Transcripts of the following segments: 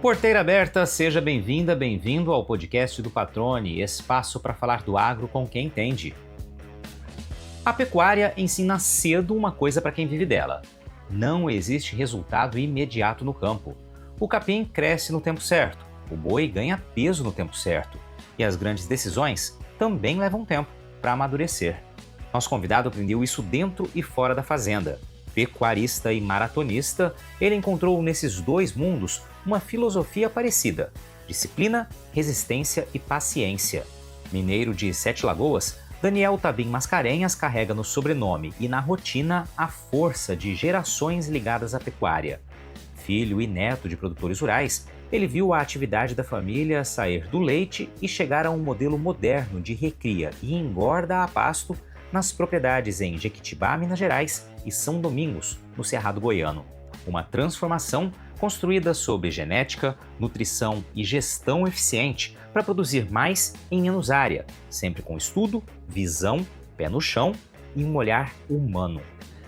Porteira aberta, seja bem-vinda, bem-vindo ao podcast do Patrone, espaço para falar do agro com quem entende. A pecuária ensina cedo uma coisa para quem vive dela: não existe resultado imediato no campo. O capim cresce no tempo certo, o boi ganha peso no tempo certo e as grandes decisões também levam tempo para amadurecer. Nosso convidado aprendeu isso dentro e fora da fazenda. Pecuarista e maratonista, ele encontrou nesses dois mundos uma filosofia parecida: disciplina, resistência e paciência. Mineiro de Sete Lagoas, Daniel Tavim Mascarenhas carrega no sobrenome e na rotina a força de gerações ligadas à pecuária. Filho e neto de produtores rurais, ele viu a atividade da família sair do leite e chegar a um modelo moderno de recria e engorda a pasto nas propriedades em Jequitibá, Minas Gerais, e São Domingos, no Cerrado Goiano. Uma transformação construída sobre genética, nutrição e gestão eficiente para produzir mais em menos área, sempre com estudo, visão, pé no chão e um olhar humano.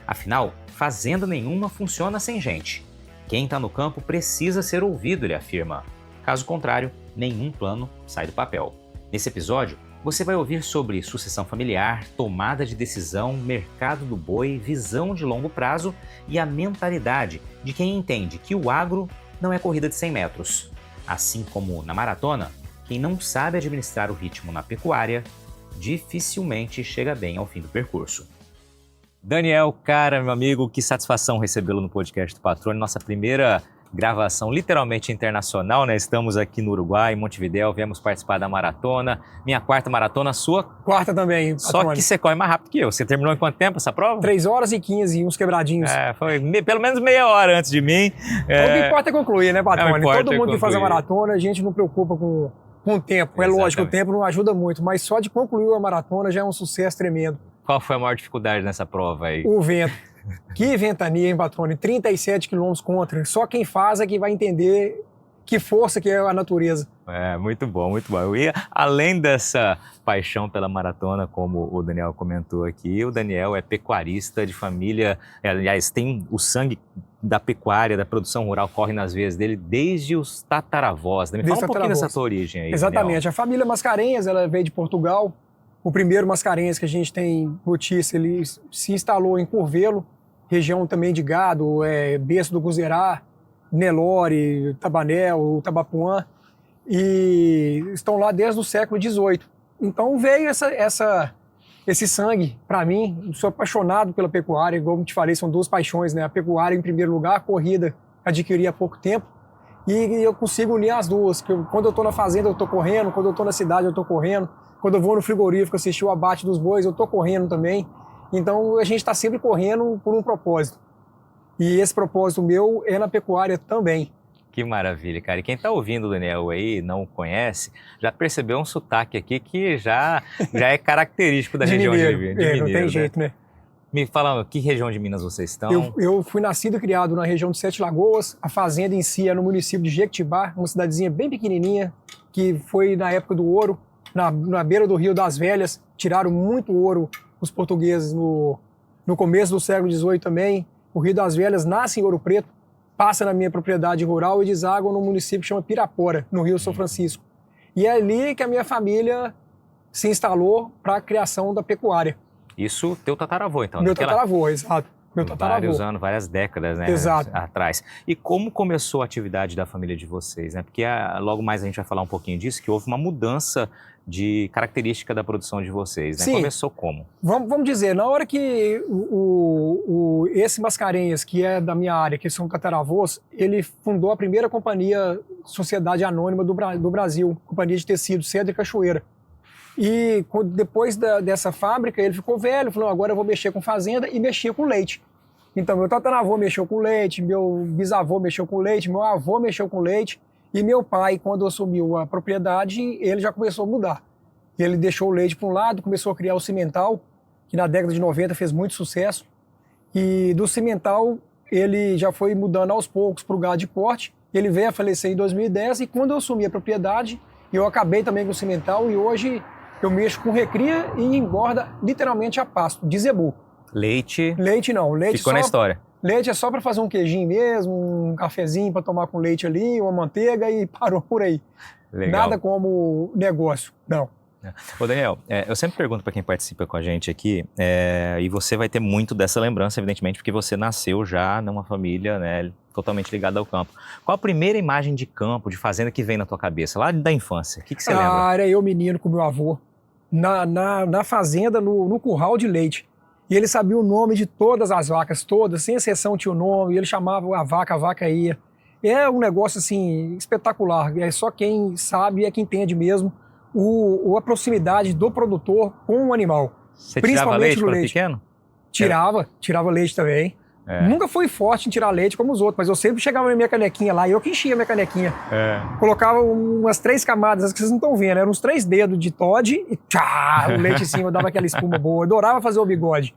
Afinal, fazenda nenhuma funciona sem gente. Quem está no campo precisa ser ouvido, ele afirma. Caso contrário, nenhum plano sai do papel. Nesse episódio, você vai ouvir sobre sucessão familiar, tomada de decisão, mercado do boi, visão de longo prazo e a mentalidade de quem entende que o agro não é corrida de 100 metros. Assim como na maratona, quem não sabe administrar o ritmo na pecuária dificilmente chega bem ao fim do percurso. Daniel, cara, meu amigo, que satisfação recebê-lo no podcast do Patrone, nossa primeira gravação literalmente internacional, né? Estamos aqui no Uruguai, em Montevidéu, viemos participar da maratona, minha quarta maratona, sua? Quarta também, Só Patrone. que você corre mais rápido que eu. Você terminou em quanto tempo essa prova? 3 horas e 15, uns quebradinhos. Foi pelo menos meia hora antes de mim. O que importa é concluir, né, Patrone? Todo mundo que faz a concluir. maratona, a gente não preocupa com o tempo. É Exatamente. lógico, o tempo não ajuda muito, mas só de concluir a maratona já é um sucesso tremendo. Qual foi a maior dificuldade nessa prova aí? O vento. Que ventania, hein, Patrone? 37 quilômetros contra. Só quem faz é que vai entender que força que é a natureza. Muito bom, muito bom. Eu ia, além dessa paixão pela maratona, como o Daniel comentou aqui, o Daniel é pecuarista de família, aliás, tem o sangue da pecuária, da produção rural, corre nas veias dele desde os tataravós. Me fala um pouquinho dessa tua origem aí, Exatamente. Daniel. A família Mascarenhas, ela veio de Portugal. O primeiro Mascarenhas que a gente tem notícia, ele se instalou em Curvelo, região também de gado, berço do Guzerá, Nelore, Tabanel, Tabapuã, e estão lá desde o século XVIII. Então veio esse sangue para mim. Sou apaixonado pela pecuária, como te falei, são duas paixões, né? A pecuária em primeiro lugar, a corrida adquiri há pouco tempo, e eu consigo unir as duas. Quando eu estou na fazenda eu estou correndo, quando eu estou na cidade eu estou correndo, quando eu vou no frigorífico assistir o abate dos bois eu estou correndo também. Então a gente está sempre correndo por um propósito. E esse propósito meu é na pecuária também. Que maravilha, cara. E quem está ouvindo o Daniel aí, não o conhece, já percebeu um sotaque aqui que já é característico da região de Mineiro. Não tem jeito, né? Me fala, que região de Minas vocês estão? Eu fui nascido e criado na região de Sete Lagoas. A fazenda em si é no município de Jequitibá, uma cidadezinha bem pequenininha, que foi na época do ouro, na beira do Rio das Velhas. Tiraram muito ouro os portugueses no começo do século XVIII também. O Rio das Velhas nasce em Ouro Preto, passa na minha propriedade rural e deságua no município que chama Pirapora, no Rio São Francisco. E é ali que a minha família se instalou para a criação da pecuária. Isso teu tataravô, então? Meu tataravô, exato. Meu tataravô. Vários anos, várias décadas, né? Exato. Atrás. E como começou a atividade da família de vocês, né? Porque logo mais a gente vai falar um pouquinho disso, que houve uma mudança de característica da produção de vocês, né? Sim. Começou como? Vamos dizer, na hora que esse Mascarenhas, que é da minha área, que são tataravôs, ele fundou a primeira companhia, sociedade anônima do Brasil, companhia de tecido, Cedro e Cachoeira. E depois dessa fábrica, ele ficou velho, falou, agora eu vou mexer com fazenda, e mexia com leite. Então, meu tataravô mexeu com leite, meu bisavô mexeu com leite, meu avô mexeu com leite, e meu pai, quando assumiu a propriedade, ele já começou a mudar. Ele deixou o leite para um lado, começou a criar o cimental, que na década de 90 fez muito sucesso, e do cimental ele já foi mudando aos poucos para o gado de corte. Ele veio a falecer em 2010, e quando eu assumi a propriedade, eu acabei também com o cimental, e hoje eu mexo com recria e engorda literalmente a pasto, de zebu. Leite? Leite não. Leite ficou na história. Leite é só para fazer um queijinho mesmo, um cafezinho para tomar com leite ali, uma manteiga e parou por aí. Legal. Nada como negócio, não. Ô Daniel, eu sempre pergunto para quem participa com a gente aqui, e você vai ter muito dessa lembrança, evidentemente, porque você nasceu já numa família, né, totalmente ligada ao campo. Qual a primeira imagem de campo, de fazenda que vem na tua cabeça, lá da infância? O que você lembra? Era eu menino com meu avô, na fazenda, no curral de leite. E ele sabia o nome de todas as vacas, todas, sem exceção tinha o nome, e ele chamava a vaca ia. É um negócio, assim, espetacular. É só quem sabe, é quem entende mesmo a proximidade do produtor com o animal. Você tirava leite quando pequeno? Tirava leite também. Nunca fui forte em tirar leite como os outros, mas eu sempre chegava na minha canequinha lá e eu que enchia a minha canequinha. Colocava umas 3 camadas, que vocês não estão vendo, eram uns 3 dedos de Toddy e o leite em cima dava aquela espuma boa. Eu adorava fazer o bigode.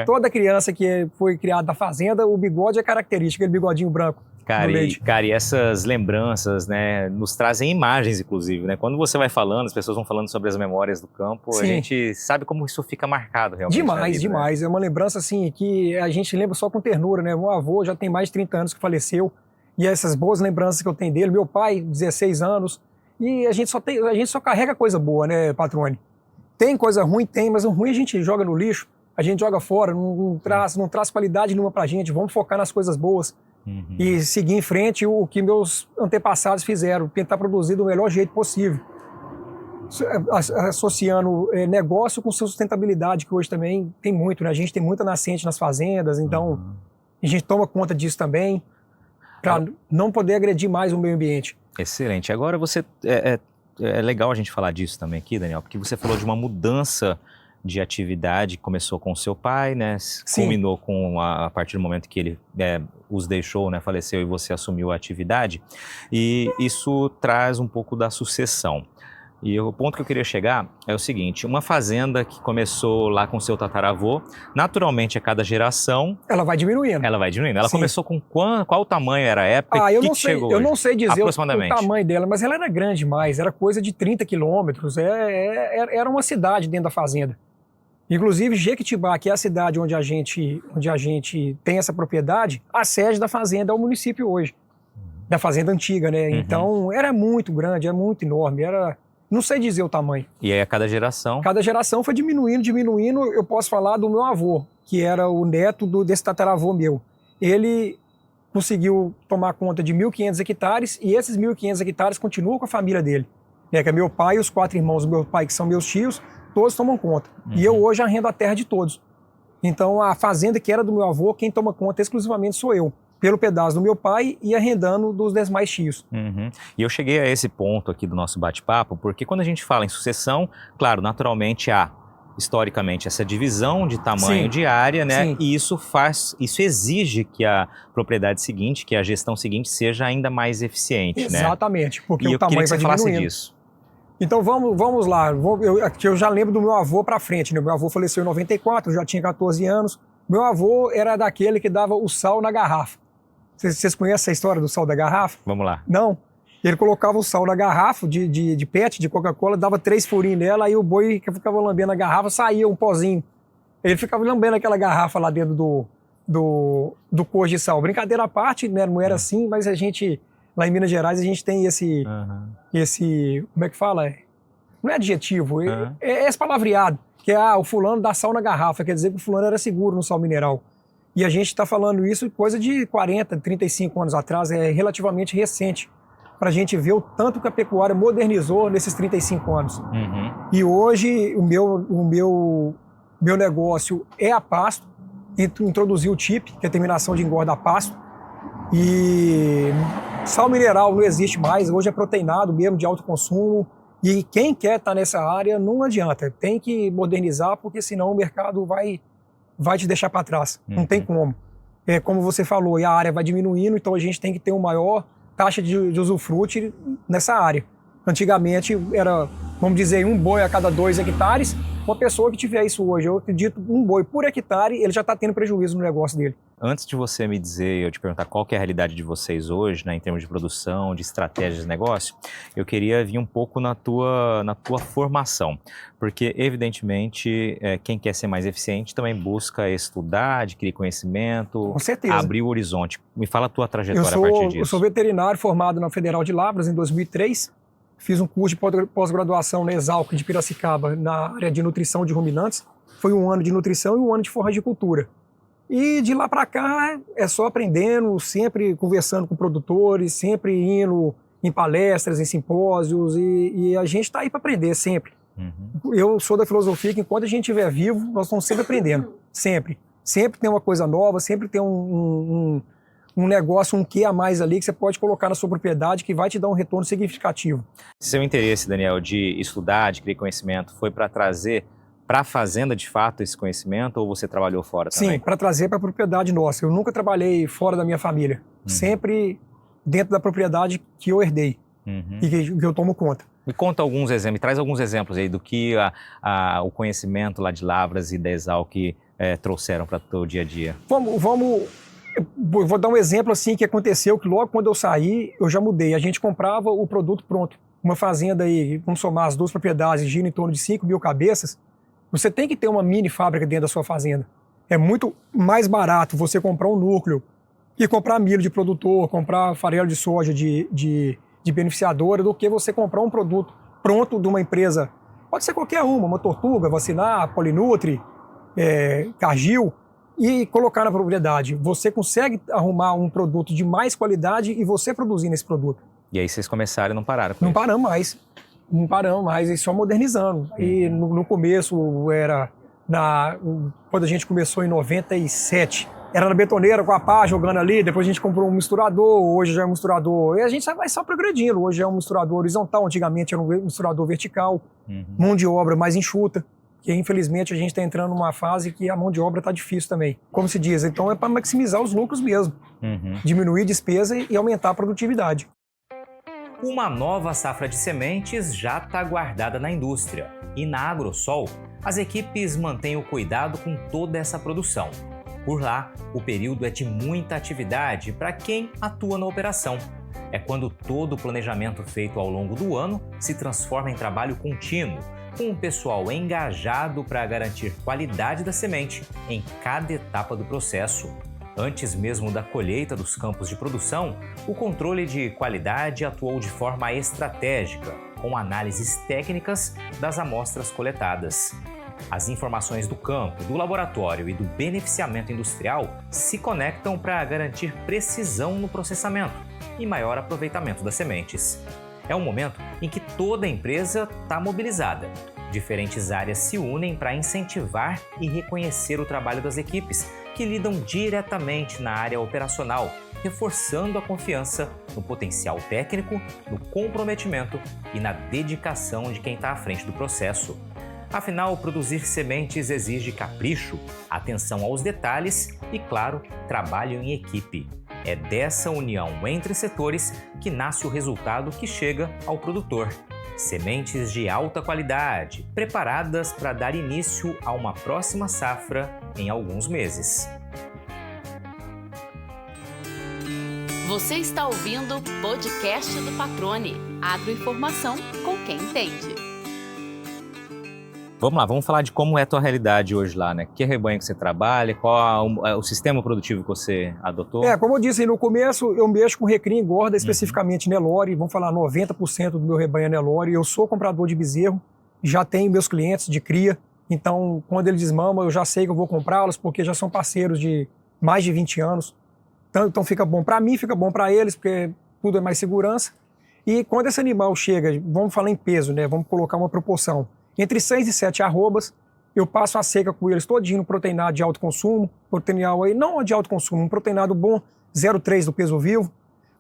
Toda criança que foi criada na fazenda, o bigode é característico, aquele bigodinho branco. Cara, e essas lembranças, né, nos trazem imagens, inclusive, né? Quando você vai falando, as pessoas vão falando sobre as memórias do campo, Sim. A gente sabe como isso fica marcado realmente. Demais. Né? É uma lembrança, assim, que a gente lembra só com ternura, né? Meu avô já tem mais de 30 anos que faleceu, e essas boas lembranças que eu tenho dele, meu pai, 16 anos, e a gente só carrega coisa boa, né, Patrone? Tem coisa ruim? Tem, mas o ruim a gente joga no lixo, a gente joga fora, não traz qualidade nenhuma pra gente, vamos focar nas coisas boas. E seguir em frente o que meus antepassados fizeram, tentar produzir do melhor jeito possível. Associando negócio com sustentabilidade, que hoje também tem muito, né? A gente tem muita nascente nas fazendas, então a gente toma conta disso também, para não poder agredir mais o meio ambiente. Excelente. Agora você... É legal a gente falar disso também aqui, Daniel, porque você falou de uma mudança de atividade, começou com o seu pai, né? Sim. Culminou com a partir do momento que ele os deixou, né? Faleceu e você assumiu a atividade. E isso traz um pouco da sucessão. E o ponto que eu queria chegar é o seguinte, uma fazenda que começou lá com seu tataravô, naturalmente a cada geração... Ela vai diminuindo. Ela Sim. Começou com qual tamanho era a época e que chegou hoje? Eu não sei dizer aproximadamente o tamanho dela, mas ela era grande demais, era coisa de 30 quilômetros, era uma cidade dentro da fazenda. Inclusive, Jequitibá, que é a cidade onde a gente tem essa propriedade, a sede da fazenda é o município hoje, da fazenda antiga, né? Então, era muito grande, era muito enorme, não sei dizer o tamanho. E aí, a cada geração? Cada geração foi diminuindo. Eu posso falar do meu avô, que era o neto desse tataravô meu. Ele conseguiu tomar conta de 1.500 hectares e esses 1.500 hectares continuam com a família dele. Que é meu pai e os 4 irmãos do meu pai, que são meus tios, todos tomam conta. E eu hoje arrendo a terra de todos. Então, a fazenda que era do meu avô, quem toma conta exclusivamente sou eu. Pelo pedaço do meu pai e arrendando dos demais tios. E eu cheguei a esse ponto aqui do nosso bate-papo, porque quando a gente fala em sucessão, claro, naturalmente há, historicamente, essa divisão de tamanho de área, né? Sim. E isso exige que a propriedade seguinte, que a gestão seguinte seja ainda mais eficiente, Exatamente, né? porque o tamanho vai diminuindo. Disso. Então vamos lá, eu já lembro do meu avô para frente, né? Meu avô faleceu em 94, eu já tinha 14 anos. Meu avô era daquele que dava o sal na garrafa. Vocês conhecem a história do sal da garrafa? Vamos lá. Não. Ele colocava o sal na garrafa de PET, de Coca-Cola, dava 3 furinhos nela, aí o boi que ficava lambendo a garrafa saía um pozinho. Ele ficava lambendo aquela garrafa lá dentro do coxo de sal. Brincadeira à parte, né? Não era assim, mas a gente... Lá em Minas Gerais a gente tem esse como é que fala? Não é adjetivo, é esse palavreado, que é o fulano dá sal na garrafa, quer dizer que o fulano era seguro no sal mineral. E a gente está falando isso coisa de 40, 35 anos atrás, é relativamente recente, para a gente ver o tanto que a pecuária modernizou nesses 35 anos. E hoje o meu negócio é a pasto, introduzi o TIP, que é a terminação de engorda a pasto, e sal mineral não existe mais, hoje é proteinado mesmo, de alto consumo, e quem quer estar nessa área não adianta, tem que modernizar, porque senão o mercado vai te deixar para trás, não tem como. Como você falou, e a área vai diminuindo, então a gente tem que ter uma maior taxa de usufruto nessa área. Antigamente era, vamos dizer, um boi a cada 2 hectares, uma pessoa que tiver isso hoje, eu acredito, um boi por hectare, ele já está tendo prejuízo no negócio dele. Antes de você me dizer, eu te perguntar qual que é a realidade de vocês hoje, né, em termos de produção, de estratégias de negócio, eu queria vir um pouco na tua formação, porque evidentemente quem quer ser mais eficiente também busca estudar, adquirir conhecimento, Com certeza. abrir o horizonte. Me fala a tua trajetória a partir disso. Eu sou veterinário formado na Federal de Lavras em 2003, fiz um curso de pós-graduação na Exalc de Piracicaba na área de nutrição de ruminantes, foi um ano de nutrição e um ano de forragicultura. E de lá para cá é só aprendendo, sempre conversando com produtores, sempre indo em palestras, em simpósios, e a gente está aí para aprender sempre. Uhum. Eu sou da filosofia que enquanto a gente estiver vivo, nós estamos sempre aprendendo, sempre. Sempre tem uma coisa nova, sempre tem um negócio, um quê a mais ali que você pode colocar na sua propriedade que vai te dar um retorno significativo. Seu interesse, Daniel, de estudar, de criar conhecimento, foi para trazer para a fazenda, de fato, esse conhecimento, ou você trabalhou fora também? Sim, para trazer para a propriedade nossa. Eu nunca trabalhei fora da minha família. Uhum. Sempre dentro da propriedade que eu herdei e que eu tomo conta. Me conta alguns exemplos, traz alguns exemplos aí do que o conhecimento lá de Lavras e da Exalc trouxeram para o teu dia a dia. Vou dar um exemplo assim que aconteceu, que logo quando eu saí, eu já mudei. A gente comprava o produto pronto. Uma fazenda aí, vamos somar as duas propriedades, gira em torno de 5.000 cabeças. Você tem que ter uma mini fábrica dentro da sua fazenda. É muito mais barato você comprar um núcleo e comprar milho de produtor, comprar farelo de soja de beneficiadora, do que você comprar um produto pronto de uma empresa. Pode ser qualquer uma Tortuga, Vacinar, Polinutri, Cargill, e colocar na propriedade. Você consegue arrumar um produto de mais qualidade e você produzindo esse produto. E aí vocês começaram e não pararam com Não isso? Não paramos mais, e só modernizando. E no começo quando a gente começou em 97, era na betoneira com a pá jogando ali, depois a gente comprou um misturador, hoje já é um misturador, e a gente vai só progredindo. Hoje é um misturador horizontal, antigamente era um misturador vertical, mão de obra mais enxuta, que infelizmente a gente está entrando numa fase que a mão de obra está difícil também. Como se diz, então é para maximizar os lucros mesmo, diminuir despesa e aumentar a produtividade. Uma nova safra de sementes já está guardada na indústria e na Agrosol, as equipes mantêm o cuidado com toda essa produção. Por lá, o período é de muita atividade para quem atua na operação. É quando todo o planejamento feito ao longo do ano se transforma em trabalho contínuo, com o pessoal engajado para garantir qualidade da semente em cada etapa do processo. Antes mesmo da colheita dos campos de produção, o controle de qualidade atuou de forma estratégica, com análises técnicas das amostras coletadas. As informações do campo, do laboratório e do beneficiamento industrial se conectam para garantir precisão no processamento e maior aproveitamento das sementes. É um momento em que toda a empresa está mobilizada. Diferentes áreas se unem para incentivar e reconhecer o trabalho das equipes, que lidam diretamente na área operacional, reforçando a confiança no potencial técnico, no comprometimento e na dedicação de quem está à frente do processo. Afinal, produzir sementes exige capricho, atenção aos detalhes e, claro, trabalho em equipe. É dessa união entre setores que nasce o resultado que chega ao produtor. Sementes de alta qualidade, preparadas para dar início a uma próxima safra em alguns meses. Você está ouvindo o podcast do Patrone, agroinformação com quem entende. Vamos lá, vamos falar de como é a tua realidade hoje lá, né? Que rebanho que você trabalha, qual o sistema produtivo que você adotou? Como eu disse no começo, eu mexo com recria e engorda, especificamente Nelore, vamos falar 90% do meu rebanho é Nelore. Eu sou comprador de bezerro, já tenho meus clientes de cria, então quando eles desmamam eu já sei que eu vou comprá-los, porque já são parceiros de mais de 20 anos. Então fica bom para mim, fica bom para eles, porque tudo é mais segurança. E quando esse animal chega, vamos falar em peso, né? Vamos colocar uma proporção. Entre 6 e 7 arrobas, eu passo a seca com eles todinho no proteinado de alto consumo, proteinal aí, não de alto consumo, um proteinado bom, 0,3 do peso vivo.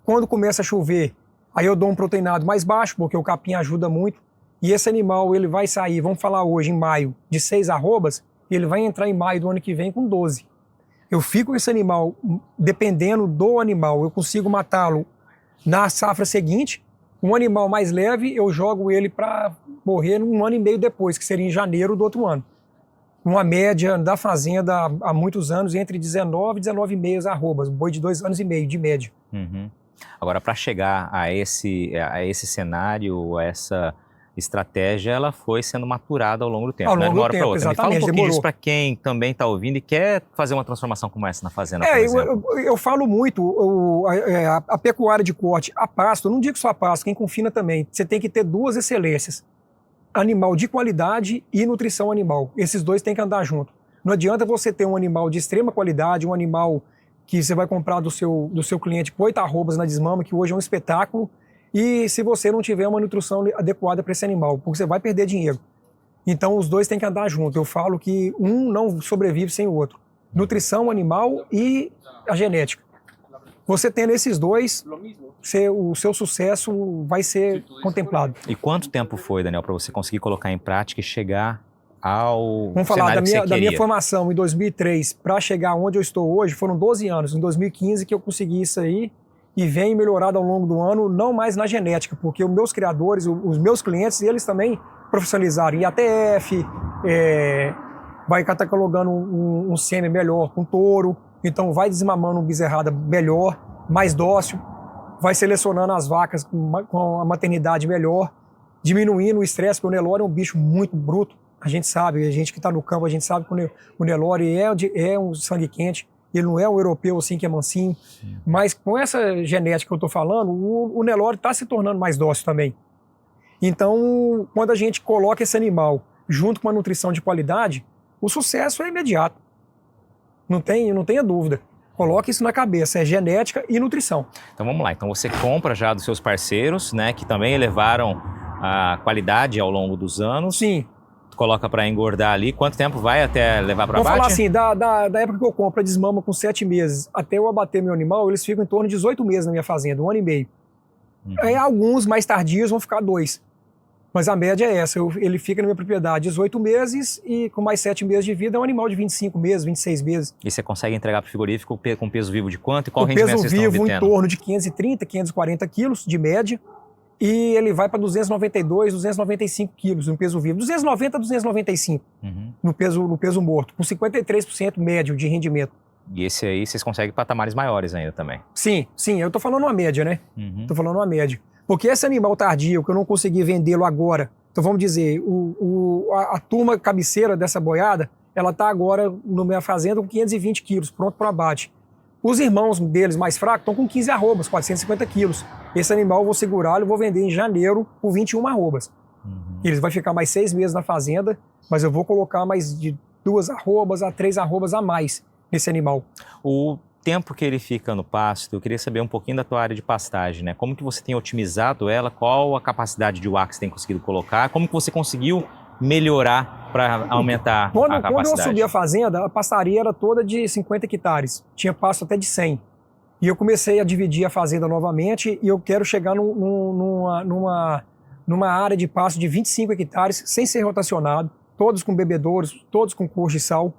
Quando começa a chover, aí eu dou um proteinado mais baixo, porque o capim ajuda muito. E esse animal, ele vai sair, vamos falar hoje, em maio, de 6 arrobas, e ele vai entrar em maio do ano que vem com 12. Eu fico com esse animal, dependendo do animal, eu consigo matá-lo na safra seguinte. Um animal mais leve, eu jogo ele para morrer um ano e meio depois, que seria em janeiro do outro ano. uma média da fazenda há muitos anos, entre 19 e 19,5 arrobas, um boi de 2 anos e meio, de média. Uhum. Agora, para chegar a esse cenário, a essa estratégia, ela foi sendo maturada ao longo do tempo, ao não é longo de uma hora do para tempo, outra. Me fala um exatamente, pouquinho demorou. disso para quem também está ouvindo e quer fazer uma transformação como essa na fazenda, por exemplo. Eu falo muito, a pecuária de corte, a pasto, eu não digo só a pasto, quem confina também, você tem que ter duas excelências, animal de qualidade e nutrição animal. Esses dois têm que andar junto. Não adianta você ter um animal de extrema qualidade, um animal que você vai comprar do seu cliente com 8 arrobas na desmama, que hoje é um espetáculo, e se você não tiver uma nutrição adequada para esse animal, porque você vai perder dinheiro. Então, os dois têm que andar junto. Eu falo que um não sobrevive sem o outro. Nutrição animal e a genética. Você tendo esses dois, o seu sucesso vai ser contemplado. E quanto tempo foi, Daniel, para você conseguir colocar em prática e chegar ao Vamos falar cenário que você da minha queria? formação em 2003 para chegar onde eu estou hoje, foram 12 anos. Em 2015 que eu consegui isso aí e vem melhorado ao longo do ano, não mais na genética, porque os meus criadores, os meus clientes, eles também profissionalizaram em ATF, vai catalogando um sêmen melhor com touro, então vai desmamando um bezerrada melhor, mais dócil, vai selecionando as vacas com a maternidade melhor, diminuindo o estresse, porque o Nelore é um bicho muito bruto, a gente sabe, a gente que está no campo, a gente sabe que o Nelore é um sangue quente, ele não é um europeu assim que é mansinho, mas com essa genética que eu estou falando, o Nelore está se tornando mais dócil também. Então, quando a gente coloca esse animal junto com uma nutrição de qualidade, o sucesso é imediato. Não tenha dúvida. Coloque isso na cabeça, é genética e nutrição. Então vamos lá, então você compra já dos seus parceiros, né, que também elevaram a qualidade ao longo dos anos. Sim. Coloca para engordar ali, quanto tempo vai até levar para abate? Vou falar assim, da época que eu compro a desmama com 7 meses até eu abater meu animal, eles ficam em torno de 18 meses na minha fazenda, 1 ano e meio. Aí alguns mais tardios vão ficar 2. Mas a média é essa, ele fica na minha propriedade 18 meses e com mais 7 meses de vida é um animal de 25 meses, 26 meses. E você consegue entregar para o frigorífico com peso vivo de quanto e qual o rendimento peso vocês estão vivo obtendo? em torno de 530, 540 quilos de média e ele vai para 292, 295 quilos no peso vivo. 290 a 295 no peso morto, com 53% médio de rendimento. E esse aí vocês conseguem patamares maiores ainda também? Sim, eu tô falando uma média, né? Tô falando uma média. Porque esse animal tardio, que eu não consegui vendê-lo agora, então vamos dizer, a turma cabeceira dessa boiada, ela tá agora na minha fazenda com 520 quilos, pronto para abate. Os irmãos deles mais fracos estão com 15 arrobas, 450 quilos. Esse animal eu vou segurá-lo e vou vender em janeiro por 21 arrobas. Ele vai ficar mais 6 meses na fazenda, mas eu vou colocar mais de 2 arrobas a 3 arrobas a mais nesse animal. O tempo que ele fica no pasto, eu queria saber um pouquinho da tua área de pastagem, né? Como que você tem otimizado ela, qual a capacidade de UAC que você tem conseguido colocar, como que você conseguiu melhorar para aumentar a capacidade? Quando eu subi a fazenda, a pastaria era toda de 50 hectares, tinha pasto até de 100. E eu comecei a dividir a fazenda novamente e eu quero chegar numa área de pasto de 25 hectares, sem ser rotacionado, todos com bebedouros, todos com coxo de sal.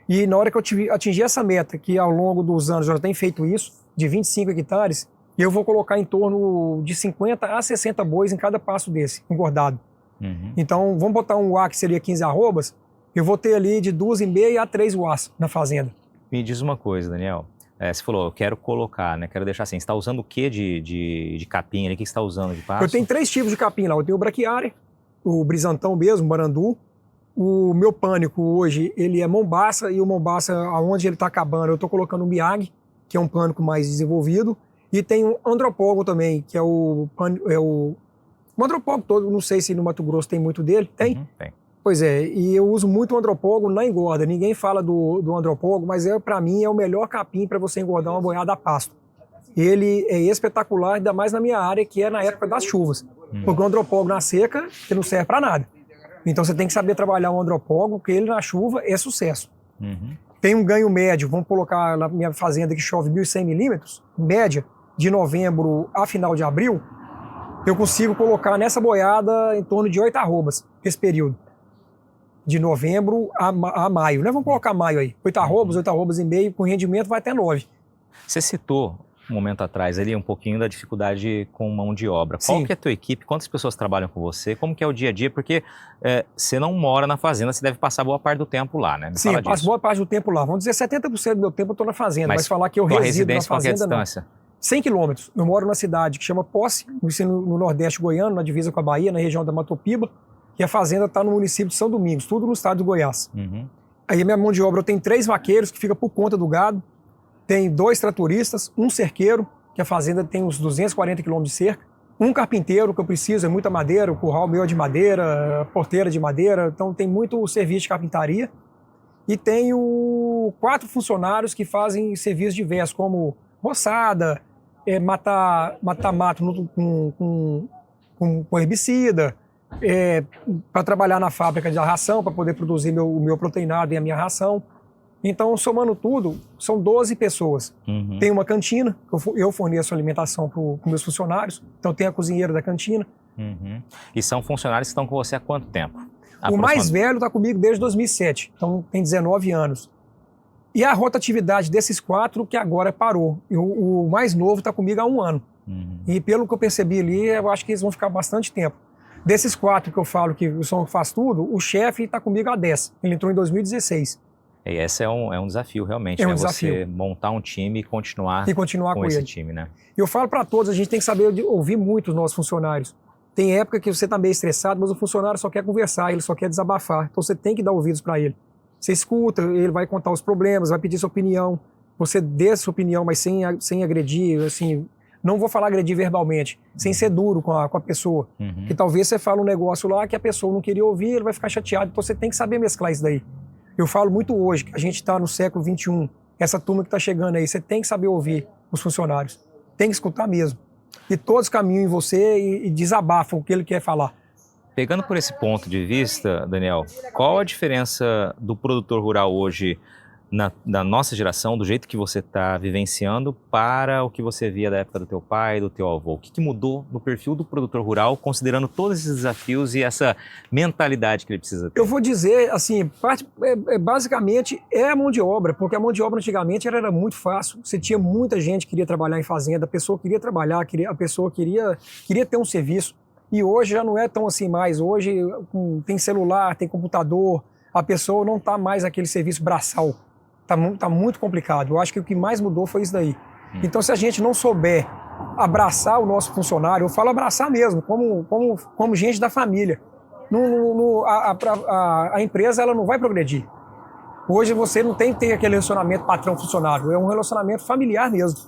E na hora que eu atingir essa meta, que ao longo dos anos eu já tenho feito isso, de 25 hectares, eu vou colocar em torno de 50 a 60 bois em cada pasto desse, engordado. Então, vamos botar um UA que seria 15 arrobas, eu vou ter ali de 2,5 a 3 UAs na fazenda. Me diz uma coisa, Daniel. Você falou, eu quero colocar, né? Quero deixar assim. Você está usando o que de capim ali? O que você está usando de pasto? Eu tenho 3 tipos de capim lá. Eu tenho o braquiária, o brisantão mesmo, o marandu. O meu pânico hoje, ele é mombaça, e o mombaça, aonde ele está acabando, eu estou colocando o Miyagi, que é um pânico mais desenvolvido. E tem o andropólogo também, que é o andropólogo todo, não sei se no Mato Grosso tem muito dele. Tem? Tem. Pois é, e eu uso muito o andropólogo na engorda. Ninguém fala do andropólogo, mas para mim é o melhor capim para você engordar uma boiada a pasto. Ele é espetacular, ainda mais na minha área, que é na época das chuvas. Porque o andropólogo na seca, ele não serve para nada. Então você tem que saber trabalhar um andropólogo, porque ele na chuva é sucesso. Tem um ganho médio, vamos colocar na minha fazenda que chove 1.100 milímetros, média, de novembro a final de abril, eu consigo colocar nessa boiada em torno de 8 arrobas, esse período. De novembro a maio, né? Vamos colocar maio aí. 8 arrobas e meio, com rendimento vai até 9. Você citou um momento atrás ali um pouquinho da dificuldade com mão de obra. Sim. Qual que é a tua equipe? Quantas pessoas trabalham com você? Como que é o dia a dia? Porque você não mora na fazenda, você deve passar boa parte do tempo lá, né? Sim, eu passo boa parte do tempo lá. Vamos dizer, 70% do meu tempo eu estou na fazenda. Mas falar que eu tua resido na residência, qual que é a fazenda, não. distância? 100 quilômetros. Eu moro numa cidade que chama Posse, no Nordeste goiano, na divisa com a Bahia, na região da Matopiba. E a fazenda está no município de São Domingos, tudo no estado de Goiás. Uhum. Aí a minha mão de obra, eu tenho 3 vaqueiros que ficam por conta do gado, tem 2 tratoristas, um cerqueiro, que a fazenda tem uns 240 quilômetros de cerca, um carpinteiro, que eu preciso, é muita madeira, o curral meu é de madeira, a porteira de madeira, então tem muito serviço de carpintaria. E tenho 4 funcionários que fazem serviços diversos, como roçada, matar mato com herbicida, para trabalhar na fábrica de ração, para poder produzir o meu proteinado e a minha ração. Então, somando tudo, são 12 pessoas. Uhum. Tem uma cantina, eu forneço alimentação para os meus funcionários, então tem a cozinheira da cantina. Uhum. E são funcionários que estão com você há quanto tempo? O mais velho está comigo desde 2007, então tem 19 anos. E a rotatividade desses 4 que agora parou. O mais novo está comigo há 1 ano. Uhum. E pelo que eu percebi ali, eu acho que eles vão ficar bastante tempo. Desses 4 que eu falo que o som faz tudo, o chefe está comigo há 10. Ele entrou em 2016. E esse é um desafio realmente, né? Desafio. Você montar um time e continuar com esse time, né? Eu falo para todos, a gente tem que saber ouvir muito os nossos funcionários. Tem época que você está meio estressado, mas o funcionário só quer conversar, ele só quer desabafar. Então você tem que dar ouvidos para ele. Você escuta, ele vai contar os problemas, vai pedir sua opinião. Você dê sua opinião, mas sem agredir, assim, não vou falar agredir verbalmente, sem ser duro com a pessoa. Uhum. Que talvez você fale um negócio lá que a pessoa não queria ouvir, ele vai ficar chateado. Então você tem que saber mesclar isso daí. Eu falo muito hoje, que a gente está no século XXI, essa turma que está chegando aí, você tem que saber ouvir os funcionários. Tem que escutar mesmo. E todos caminham em você e desabafam o que ele quer falar. Pegando por esse ponto de vista, Daniel, qual a diferença do produtor rural hoje na nossa geração, do jeito que você está vivenciando, para o que você via da época do teu pai, do teu avô? O que mudou no perfil do produtor rural, considerando todos esses desafios e essa mentalidade que ele precisa ter? Eu vou dizer, assim, basicamente é a mão de obra, porque a mão de obra antigamente era muito fácil. Você tinha muita gente que queria trabalhar em fazenda, a pessoa queria trabalhar, a pessoa queria ter um serviço. E hoje já não é tão assim mais. Hoje tem celular, tem computador, a pessoa não está mais aquele serviço braçal. Tá muito complicado. Eu acho que o que mais mudou foi isso daí. Então, se a gente não souber abraçar o nosso funcionário, eu falo abraçar mesmo, como gente da família, a empresa ela não vai progredir. Hoje você não tem que ter aquele relacionamento patrão-funcionário, é um relacionamento familiar mesmo.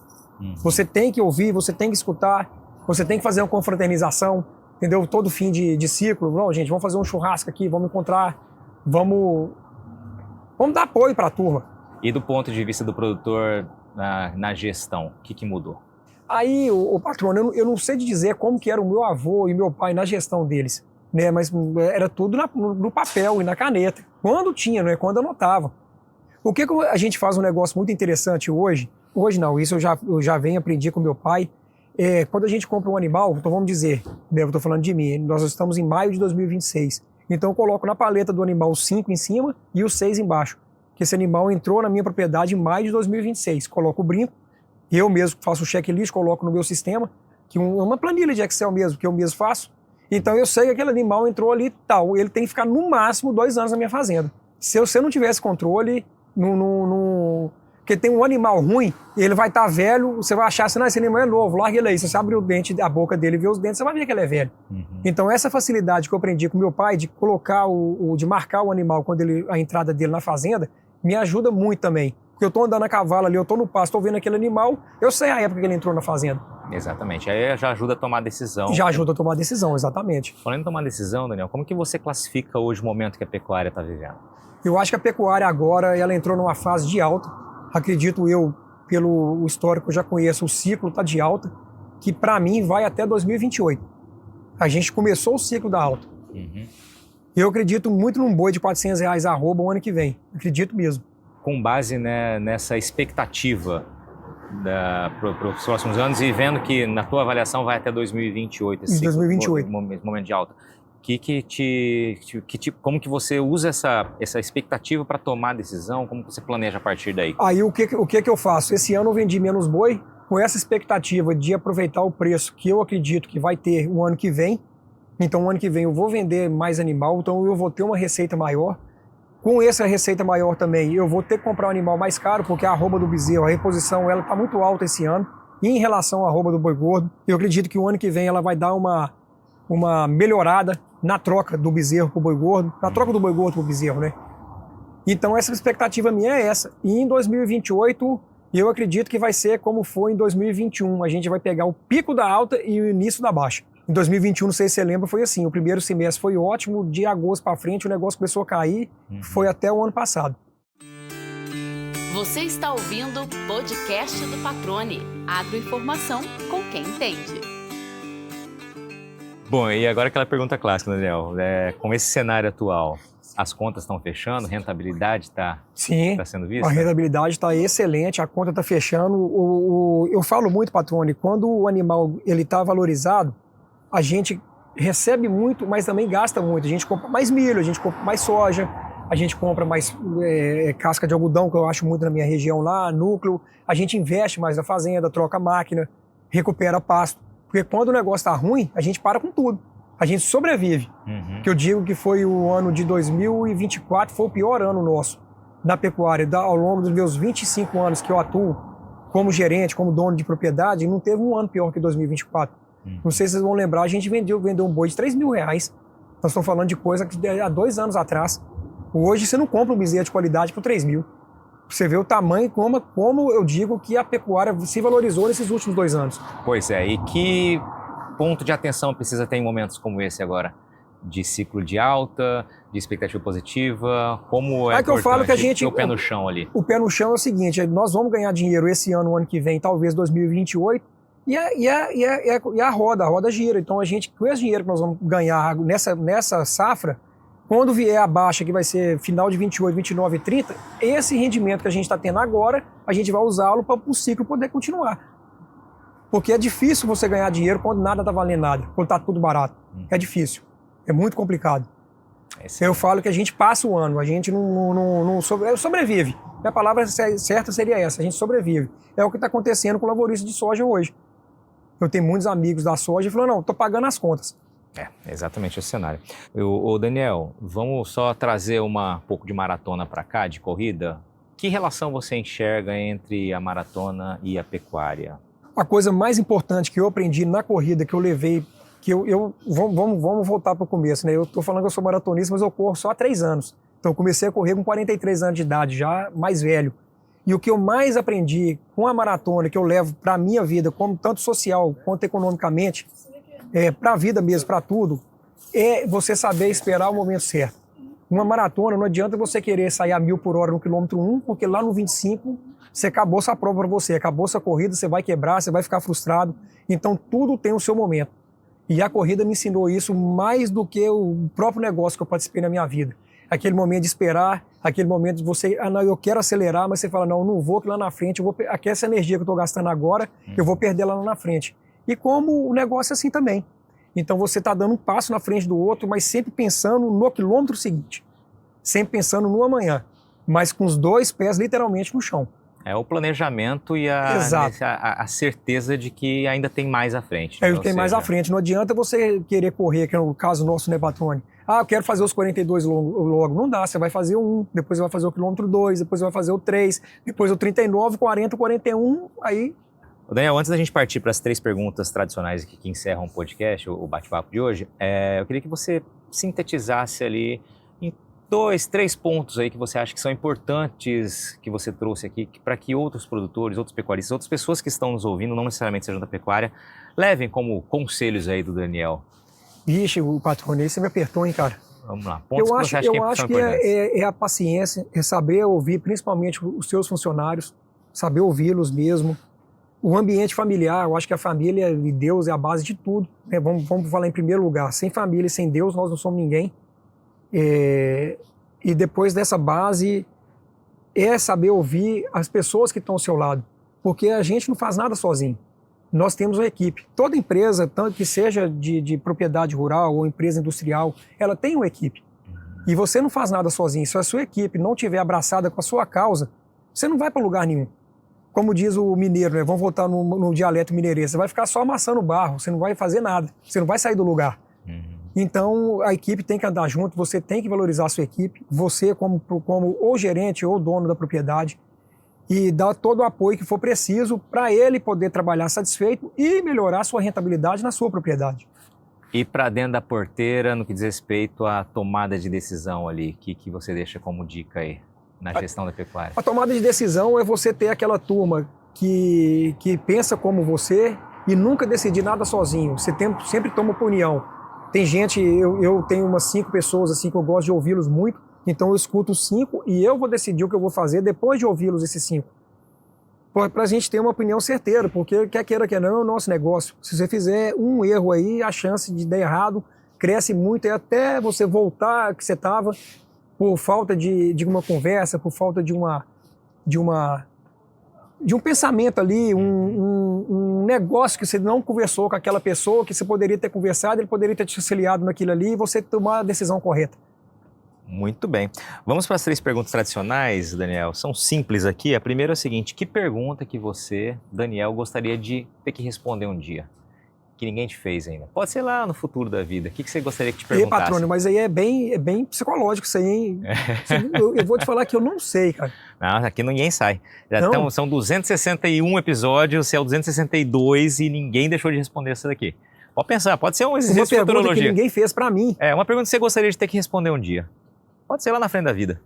Você tem que ouvir, você tem que escutar, você tem que fazer uma confraternização, entendeu? Todo fim de ciclo. Não, gente, vamos fazer um churrasco aqui, vamos encontrar, vamos dar apoio para a turma. E do ponto de vista do produtor na gestão, o que mudou? Aí, o patrônio, eu não sei te dizer como que era o meu avô e meu pai na gestão deles, né? Mas era tudo no papel e na caneta. Quando tinha, né? Quando anotava. O que a gente faz um negócio muito interessante hoje? Hoje não, isso eu já venho aprendi com meu pai. Quando a gente compra um animal, então vamos dizer, né, eu estou falando de mim, nós estamos em maio de 2026. Então eu coloco na paleta do animal os 5 em cima e os 6 embaixo. Que esse animal entrou na minha propriedade em maio de 2026. Coloco o brinco, eu mesmo faço o checklist, coloco no meu sistema, que uma planilha de Excel mesmo, que eu mesmo faço. Então eu sei que aquele animal entrou ali e tal. Ele tem que ficar no máximo 2 anos na minha fazenda. Se você não tivesse controle, porque tem um animal ruim, ele vai estar velho, você vai achar assim, esse animal é novo, larga ele aí. Se você abrir o dente, a boca dele e ver os dentes, você vai ver que ele é velho. Uhum. Então essa facilidade que eu aprendi com meu pai de colocar, de marcar o animal quando a entrada dele na fazenda, me ajuda muito também. Porque eu estou andando a cavalo ali, eu estou no pasto, estou vendo aquele animal, eu sei a época que ele entrou na fazenda. Exatamente. Aí já ajuda a tomar decisão. Já ajuda a tomar decisão, exatamente. Falando em tomar decisão, Daniel, como que você classifica hoje o momento que a pecuária está vivendo? Eu acho que a pecuária agora, ela entrou numa fase de alta. Acredito eu, pelo histórico que eu já conheço, o ciclo está de alta, que para mim vai até 2028. A gente começou o ciclo da alta. Uhum. Eu acredito muito num boi de R$400 arroba o ano que vem. Acredito mesmo. Com base, né, nessa expectativa para os próximos anos e vendo que na tua avaliação vai até 2028 esse 2028. Momento de alta. Como que você usa essa expectativa para tomar a decisão? Como você planeja a partir daí? Aí o que eu faço? Esse ano eu vendi menos boi, com essa expectativa de aproveitar o preço que eu acredito que vai ter o ano que vem. Então, o ano que vem eu vou vender mais animal, então eu vou ter uma receita maior. Com essa receita maior também, eu vou ter que comprar um animal mais caro, porque a arroba do bezerro, a reposição, ela está muito alta esse ano. E em relação à arroba do boi gordo, eu acredito que o ano que vem ela vai dar uma melhorada na troca do bezerro para o boi gordo, na troca do boi gordo para o bezerro, né? Então, essa expectativa minha é essa. E em 2028, eu acredito que vai ser como foi em 2021. A gente vai pegar o pico da alta e o início da baixa. Em 2021, não sei se você lembra, foi assim. O primeiro semestre foi ótimo, de agosto para frente o negócio começou a cair, foi até o ano passado. Você está ouvindo o podcast do Patrone. Agroinformação com quem entende. Bom, e agora aquela pergunta clássica, Daniel. Com esse cenário atual, as contas estão fechando? Rentabilidade está sendo vista? A rentabilidade está excelente, a conta está fechando. Eu falo muito, Patrone, quando o animal está valorizado, a gente recebe muito, mas também gasta muito. A gente compra mais milho, a gente compra mais soja, a gente compra mais casca de algodão, que eu acho muito na minha região lá, núcleo. A gente investe mais na fazenda, troca máquina, recupera pasto. Porque quando o negócio está ruim, a gente para com tudo. A gente sobrevive. Que eu digo que foi o ano de 2024, foi o pior ano nosso da pecuária. Ao longo dos meus 25 anos que eu atuo como gerente, como dono de propriedade, não teve um ano pior que 2024. Não sei se vocês vão lembrar, a gente vendeu um boi de R$3.000. Nós estamos falando de coisa que há 2 anos atrás. Hoje você não compra um bezerro de qualidade por R$3.000. Você vê o tamanho, como eu digo que a pecuária se valorizou nesses últimos 2 anos. Pois é, e que ponto de atenção precisa ter em momentos como esse agora? De ciclo de alta, de expectativa positiva, como é que eu falo que a gente, o pé no chão ali? O pé no chão é o seguinte, nós vamos ganhar dinheiro esse ano, o ano que vem, talvez 2028, e a roda gira. Então a gente, com esse dinheiro que nós vamos ganhar nessa safra, quando vier a baixa, que vai ser final de 28, 29 e 30, esse rendimento que a gente está tendo agora, a gente vai usá-lo para o ciclo poder continuar. Porque é difícil você ganhar dinheiro quando nada está valendo nada, quando está tudo barato. É difícil, é muito complicado. Eu falo que a gente passa o ano, a gente não sobrevive. A palavra certa seria essa, a gente sobrevive. É o que está acontecendo com o lavorista de soja hoje. Eu tenho muitos amigos da soja e falam, não, estou pagando as contas. Exatamente esse cenário. Daniel, vamos só trazer um pouco de maratona para cá, de corrida. Que relação você enxerga entre a maratona e a pecuária? A coisa mais importante que eu aprendi na corrida, que eu levei, vamos voltar para o começo, né? Eu estou falando que eu sou maratonista, mas eu corro só há 3 anos. Então eu comecei a correr com 43 anos de idade, já mais velho. E o que eu mais aprendi com a maratona, que eu levo para a minha vida, como tanto social quanto economicamente, para a vida mesmo, para tudo, é você saber esperar o momento certo. Uma maratona, não adianta você querer sair a 1.000 por hora no quilômetro 1, porque lá no 25 você acabou essa prova para você, acabou essa corrida, você vai quebrar, você vai ficar frustrado. Então tudo tem o seu momento. E a corrida me ensinou isso mais do que o próprio negócio que eu participei na minha vida. Aquele momento de esperar, aquele momento de você, não, eu quero acelerar, mas você fala, não, eu não vou, que lá na frente, essa energia que eu estou gastando agora, eu vou perder lá na frente. E como o negócio é assim também. Então você está dando um passo na frente do outro, mas sempre pensando no quilômetro seguinte. Sempre pensando no amanhã. Mas com os 2 pés literalmente no chão. É o planejamento e a certeza de que ainda tem mais à frente. Né? Tem mais à frente. Não adianta você querer correr, que é o caso nosso, né, Patrone? Eu quero fazer os 42 logo. Não dá, você vai fazer o 1, depois você vai fazer o quilômetro 2, depois você vai fazer o 3, depois o 39, 40, 41, aí... Daniel, antes da gente partir para as 3 perguntas tradicionais que encerram o podcast, o bate-papo de hoje, eu queria que você sintetizasse ali em 2, 3 pontos aí que você acha que são importantes, que você trouxe aqui, para que outros produtores, outros pecuaristas, outras pessoas que estão nos ouvindo, não necessariamente sejam da pecuária, levem como conselhos aí do Daniel. Ixi, o Patrone, você me apertou, hein, cara? Vamos lá. Pontos que você acha eu acho que é a paciência, é saber ouvir, principalmente os seus funcionários, saber ouvi-los mesmo. O ambiente familiar, eu acho que a família e Deus é a base de tudo. Né? Vamos falar em primeiro lugar, sem família e sem Deus nós não somos ninguém. E depois dessa base é saber ouvir as pessoas que estão ao seu lado, porque a gente não faz nada sozinho. Nós temos uma equipe. Toda empresa, tanto que seja de propriedade rural ou empresa industrial, ela tem uma equipe. E você não faz nada sozinho. Se a sua equipe não estiver abraçada com a sua causa, você não vai para lugar nenhum. como diz o mineiro, né? Vamos voltar no dialeto mineirês, você vai ficar só amassando barro, você não vai fazer nada, você não vai sair do lugar. Então, a equipe tem que andar junto, você tem que valorizar a sua equipe, você como ou gerente ou dono da propriedade, e dar todo o apoio que for preciso para ele poder trabalhar satisfeito e melhorar a sua rentabilidade na sua propriedade. E para dentro da porteira, no que diz respeito à tomada de decisão ali, o que você deixa como dica aí na gestão da pecuária? A tomada de decisão é você ter aquela turma que pensa como você e nunca decidir nada sozinho. Você sempre toma opinião. Tem gente, eu tenho umas 5 pessoas assim que eu gosto de ouvi-los muito, então eu escuto os 5 e eu vou decidir o que eu vou fazer depois de ouvi-los, esses 5. Para a gente ter uma opinião certeira, porque quer queira, quer não, é o nosso negócio. Se você fizer um erro aí, a chance de dar errado cresce muito, e até você voltar que você estava por falta de uma conversa, por falta de um pensamento ali, um negócio que você não conversou com aquela pessoa, que você poderia ter conversado, ele poderia ter te auxiliado naquilo ali e você tomar a decisão correta. Muito bem. Vamos para as 3 perguntas tradicionais, Daniel. São simples aqui. A primeira é a seguinte: que pergunta que você, Daniel, gostaria de ter que responder um dia? Que ninguém te fez ainda. Pode ser lá no futuro da vida. O que você gostaria que te perguntasse? Patrônio, mas aí é bem psicológico isso aí, hein? Eu vou te falar que eu não sei, cara. Não, aqui ninguém sai. São 261 episódios, você é o 262 e ninguém deixou de responder essa daqui. Pode pensar, pode ser um exercício de futurologia. Uma pergunta que ninguém fez pra mim. Uma pergunta que você gostaria de ter que responder um dia. Pode ser lá na frente da vida.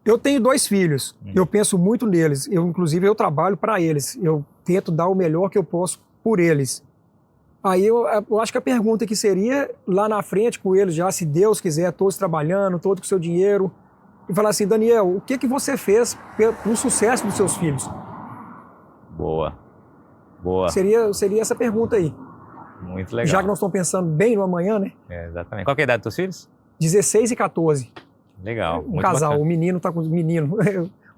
Eu tenho 2 filhos, eu penso muito neles. Inclusive, eu trabalho para eles. Eu tento dar o melhor que eu posso por eles. Aí eu acho que a pergunta que seria, lá na frente com eles já, se Deus quiser, todos trabalhando, todos com seu dinheiro, e falar assim: Daniel, o que você fez pelo sucesso dos seus filhos? Boa. Seria essa pergunta aí. Muito legal. Já que nós estamos pensando bem no amanhã, né? Exatamente. Qual que é a idade dos teus filhos? 16 e 14. Legal. Um casal, bacana. O menino está com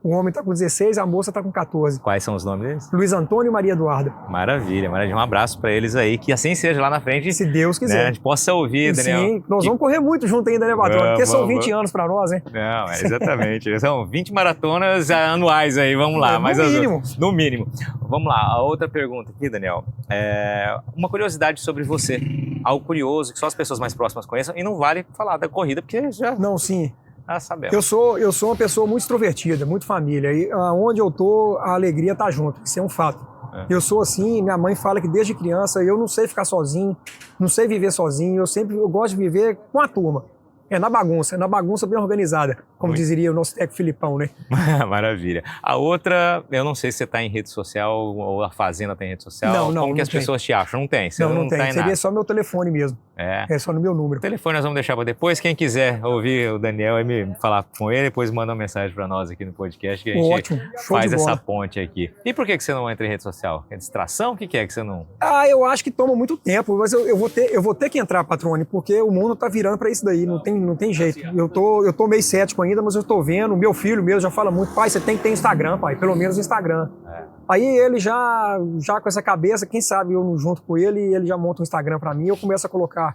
o homem está com 16, a moça está com 14. Quais são os nomes deles? Luiz Antônio e Maria Eduarda. Maravilha. Um abraço para eles aí, que assim seja lá na frente. Se Deus quiser. Né, a gente possa ouvir, Daniel. Sim, nós vamos correr muito junto ainda, né, patrão? Porque são 20 anos para nós, né? Não, exatamente. São 20 maratonas anuais aí, vamos lá. No mínimo. Vamos lá, a outra pergunta aqui, Daniel. Uma curiosidade sobre você. Algo curioso que só as pessoas mais próximas conheçam, e não vale falar da corrida, porque já... Não, sim. Sabemos. Eu sou uma pessoa muito extrovertida, muito família. E onde eu tô, a alegria tá junto. Isso é um fato. Eu sou assim, minha mãe fala que desde criança eu não sei ficar sozinho, não sei viver sozinho. Eu gosto de viver com a turma. Na bagunça bem organizada, como diria o nosso técnico Filipão, né? Maravilha. A outra, eu não sei se você está em rede social ou a Fazenda tem rede social. Não, como que as pessoas te acham? Não tem? Não tem. Seria nada. Só meu telefone mesmo. É só no meu número. O telefone nós vamos deixar para depois. Quem quiser ouvir o Daniel e me falar com ele, depois manda uma mensagem para nós aqui no podcast que a gente faz essa ponte aqui. E por que você não entra em rede social? É distração? O que é que você não... Eu acho que toma muito tempo, mas eu vou ter que entrar, Patrone, porque o mundo tá virando para isso daí, não tem jeito. Eu tô meio cético ainda, mas eu tô vendo, meu filho mesmo já fala muito: pai, você tem que ter Instagram, pai, pelo menos Instagram. Aí ele já com essa cabeça, quem sabe eu junto com ele, e ele já monta um Instagram para mim, eu começo a colocar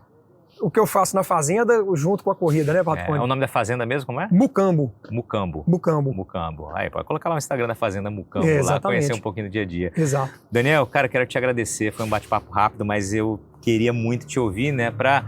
o que eu faço na fazenda junto com a corrida, né, Patrone? O nome da fazenda mesmo, como é? Mucambo. Aí, pode colocar lá no Instagram da Fazenda Mucambo, lá conhecer um pouquinho do dia a dia. Exato. Daniel, cara, quero te agradecer, foi um bate-papo rápido, mas eu queria muito te ouvir, né, para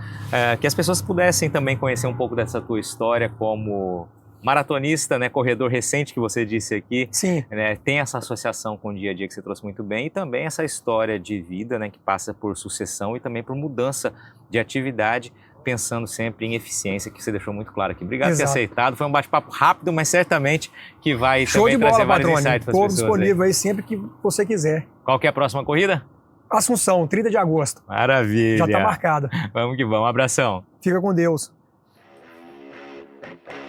que as pessoas pudessem também conhecer um pouco dessa tua história como maratonista, né, corredor recente que você disse aqui. Sim. Né, tem essa associação com o dia a dia que você trouxe muito bem, e também essa história de vida, né, que passa por sucessão e também por mudança de atividade, pensando sempre em eficiência, que você deixou muito claro aqui. Obrigado por ter aceitado. Foi um bate-papo rápido, mas certamente que vai também trazer vários insights para as pessoas. Estou disponível aí sempre que você quiser. Qual que é a próxima corrida? Assunção, 30 de agosto. Maravilha. Já está marcada. Vamos que vamos. Um abração. Fica com Deus.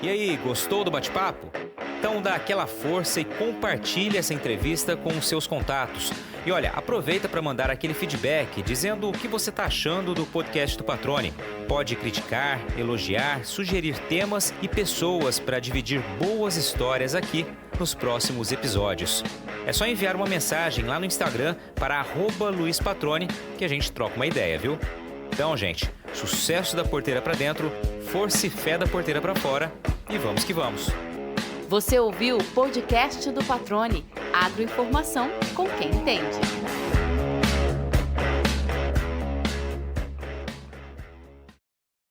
E aí, gostou do bate-papo? Então dá aquela força e compartilha essa entrevista com os seus contatos. E olha, aproveita para mandar aquele feedback dizendo o que você está achando do podcast do Patrone. Pode criticar, elogiar, sugerir temas e pessoas para dividir boas histórias aqui nos próximos episódios. É só enviar uma mensagem lá no Instagram para @LuizPatrone que a gente troca uma ideia, viu? Então, gente, sucesso da porteira para dentro, força e fé da porteira para fora e vamos que vamos! Você ouviu o podcast do Patrone, agroinformação com quem entende.